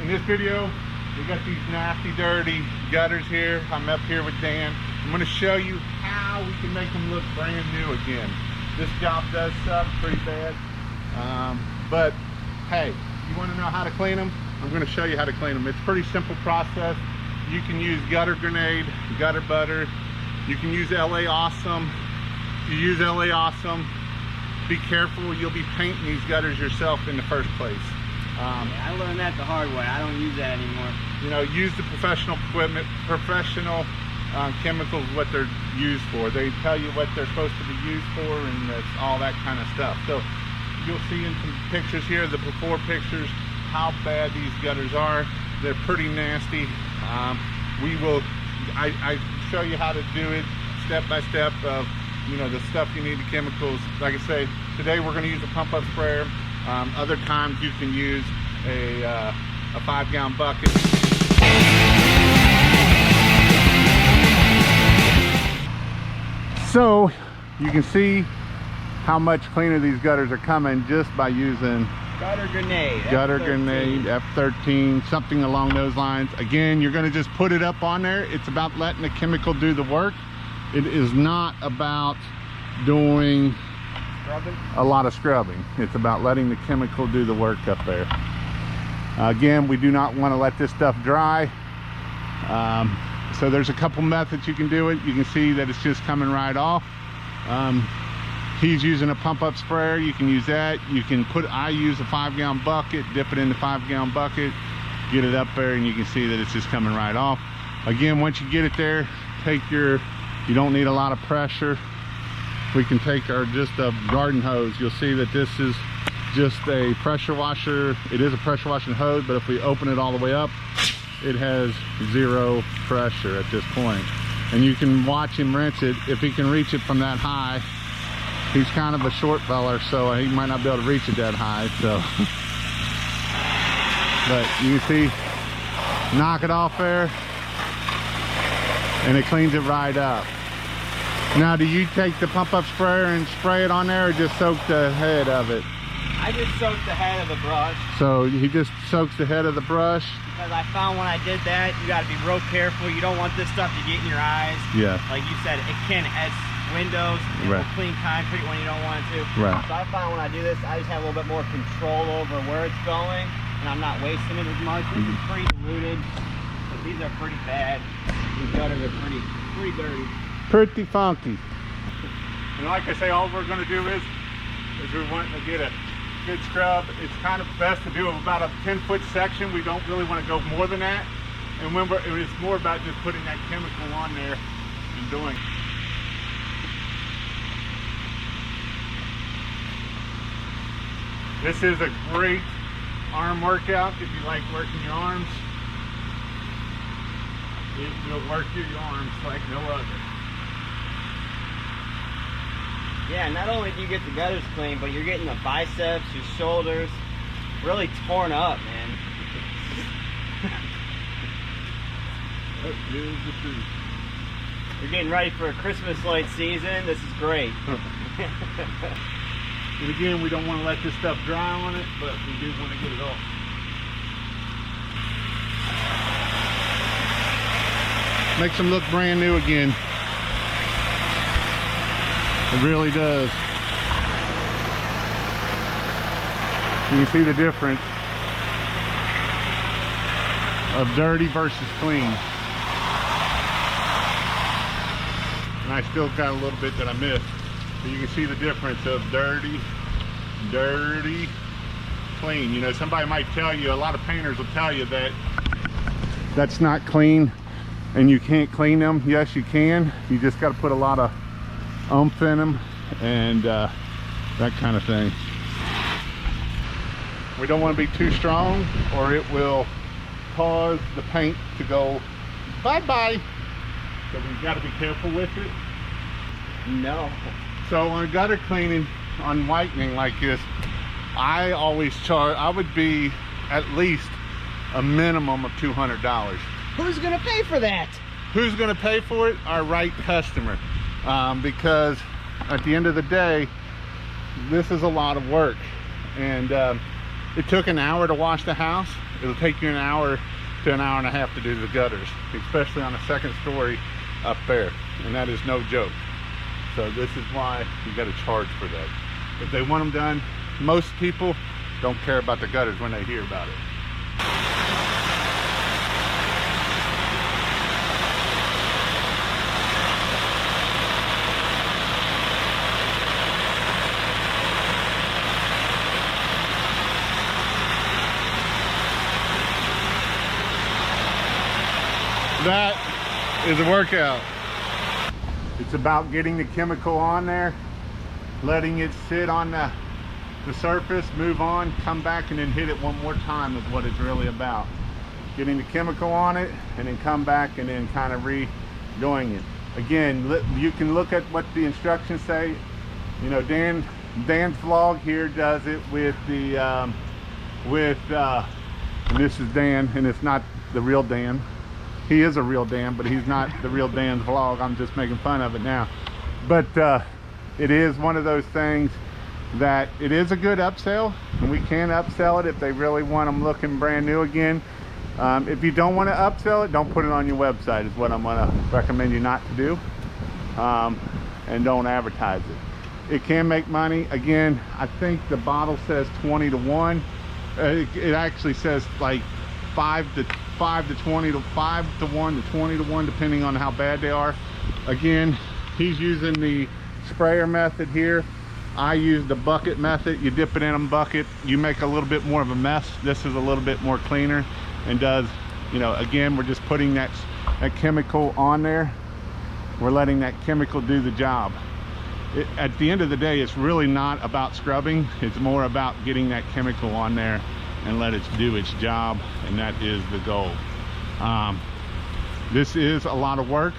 In this video, we got these nasty, dirty gutters here. I'm up here with Dan. I'm going to show you how we can make them look brand new again. This job does suck pretty bad, but hey, you want to know how to clean them? I'm going to show you how to clean them. It's a pretty simple process. You can use gutter grenade, gutter butter. You can use LA Awesome. If you use LA Awesome, be careful. You'll be painting these gutters yourself in the first place. Yeah, I learned that the hard way. I don't use that anymore. You know, use the professional equipment, professional chemicals, what they're used for. They tell you what they're supposed to be used for, and that's all that kind of stuff. So you'll see in some pictures here, the before pictures, how bad these gutters are. They're pretty nasty. I show you how to do it step by step of, you know, the stuff you need, the chemicals. Like I say, today we're going to use a pump up sprayer. Other times you can use a 5-gallon bucket. So you can see how much cleaner these gutters are coming just by using Gutter grenade. Gutter F13. grenade, F13, something along those lines. Again, you're going to just put it up on there. It's about letting the chemical do the work. It is not about doing a lot of scrubbing. It's about letting the chemical do the work up there. Again, we do not want to let this stuff dry. So there's a couple methods you can do it. You can see that it's just coming right off. He's using a pump up sprayer. You can use that. You can I use a 5-gallon bucket, dip it in the 5-gallon bucket, get it up there, and you can see that it's just coming right off. Again, once you get it there, you don't need a lot of pressure. We can take just a garden hose. You'll see that this is just a pressure washer. It is a pressure washing hose, but if we open it all the way up, it has zero pressure at this point. And you can watch him rinse it. If he can reach it from that high, he's kind of a short feller, so he might not be able to reach it that high. So, but you can see, knock it off there, and it cleans it right up. Now, do you take the pump up sprayer and spray it on there, or just soak the head of it? I just soaked the head of the brush. So he just soaks the head of the brush? Because I found when I did that, you got to be real careful. You don't want this stuff to get in your eyes. Yeah. Like you said, it can as windows. It will clean concrete when you don't want it to. Right. So I found when I do this, I just have a little bit more control over where it's going, and I'm not wasting it as much. This is pretty diluted, but these are pretty bad. These gutters are pretty dirty. Pretty funky. And like I say, all we're going to do is we want to get a good scrub. It's kind of best to do about a 10-foot section. We don't really want to go more than that. And it's more about just putting that chemical on there and doing. This is a great arm workout if you like working your arms. It will work your arms like no other. Yeah, not only do you get the gutters clean, but you're getting the biceps, your shoulders, really torn up, man. That is the truth. You're getting ready for a Christmas light season. This is great. And again, we don't want to let this stuff dry on it, but we do want to get it off. Makes them look brand new again. It really does. You can see the difference of dirty versus clean. And I still got a little bit that I missed. But you can see the difference of dirty, clean. You know, somebody might tell you, a lot of painters will tell you that that's not clean and you can't clean them. Yes, you can. You just got to put a lot of oomph in them and that kind of thing. We don't want to be too strong or it will cause the paint to go bye-bye. So we've got to be careful with it. No. So on gutter cleaning, on whitening like this, I always charge, I would be at least a minimum of $200. Who's gonna pay for that? Who's gonna pay for it? Our right customer. Because at the end of the day, this is a lot of work. And it took an hour to wash the house. It'll take you an hour to an hour and a half to do the gutters, especially on a second story up there, and that is no joke. So this is why you got to charge for that. If they want them done, most people don't care about the gutters when they hear about it. That is a workout. It's about getting the chemical on there, letting it sit on the surface, move on, come back, and then hit it one more time is what it's really about. Getting the chemical on it, and then come back, and then kind of re-doing it. Again, you can look at what the instructions say. You know, Dan's vlog here does it with the, and this is Dan, and it's not the real Dan. He is a real Dan, but he's not the real Dan's vlog. I'm just making fun of it now. But it is one of those things that it is a good upsell, and we can upsell it if they really want them looking brand new again. If you don't want to upsell it, don't put it on your website is what I'm going to recommend you not to do. And don't advertise it. It can make money. Again, I think the bottle says 20 to 1. It actually says like 5 to 20 to 5 to 1 to 20 to 1, depending on how bad they are. Again, he's using the sprayer method here. I use the bucket method. You dip it in a bucket, you make a little bit more of a mess. This is a little bit more cleaner and does, you know, again, we're just putting that chemical on there. We're letting that chemical do the job. At the end of the day, it's really not about scrubbing. It's more about getting that chemical on there and let it do its job, and that is the goal. This is a lot of work.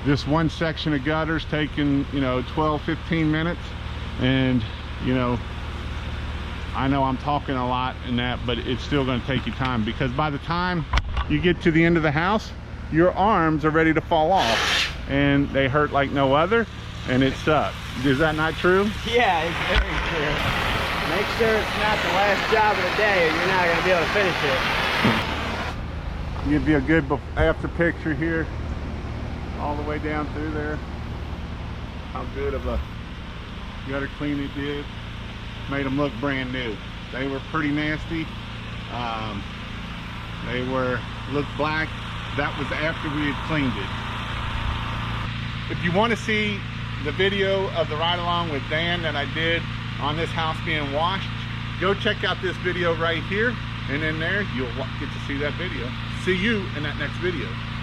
This one section of gutters taking, you know, 12-15 minutes, and you know, I know I'm talking a lot in that, but it's still going to take you time, because by the time you get to the end of the house, your arms are ready to fall off, and they hurt like no other, and it sucks. Is that not true? Yeah, it's very true. Make sure it's not the last job of the day, or you're not going to be able to finish it. Give you a good after picture here, all the way down through there. How good of a gutter clean it did. Made them look brand new. They were pretty nasty. They looked black. That was after we had cleaned it. If you want to see the video of the ride along with Dan that I did on this house being washed, go check out this video right here, and in there you'll get to see that video. See you in that next video.